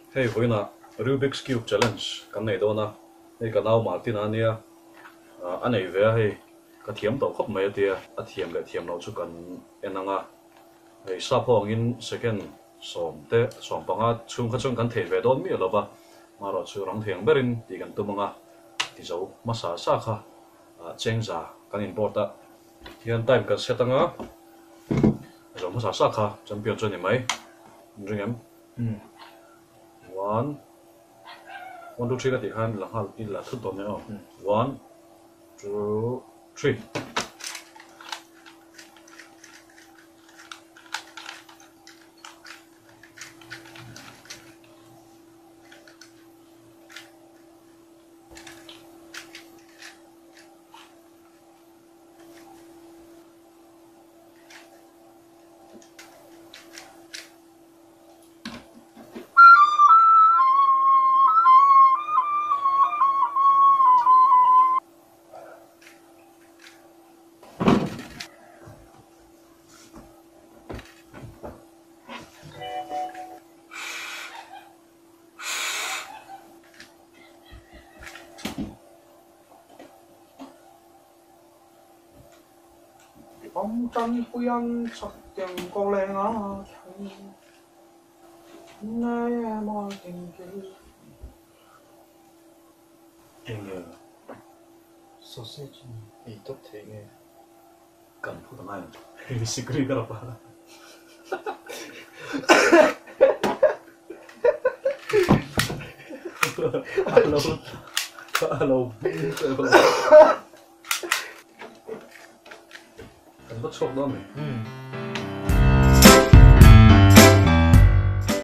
Hey hoina Rubik's Cube Challenge kan nei do na hei ka nau Martin ania anei ve hei ka thiam to khop mai tia a thiam le thiam no chu kan enanga hei sa phong in second som panga chung kha chung kan thei ve don mi lo ba maro chu rang thiang berin ti kan tumanga ti zo masa sa kha chengza kan import a hian time kan setanga zo masa sa kha champion chu ni mai ringem 1 2 3 cái tiếng Hàn là hal in là thức tốt nhá. 1 2 3 bóng trăng khuyên sắc tiếng con lên á nay em ơi tình kia anh sausage bị tốt thế nghe cần phụ tầm ai thì secret cái đó alo alo cần bắt chốt đó mày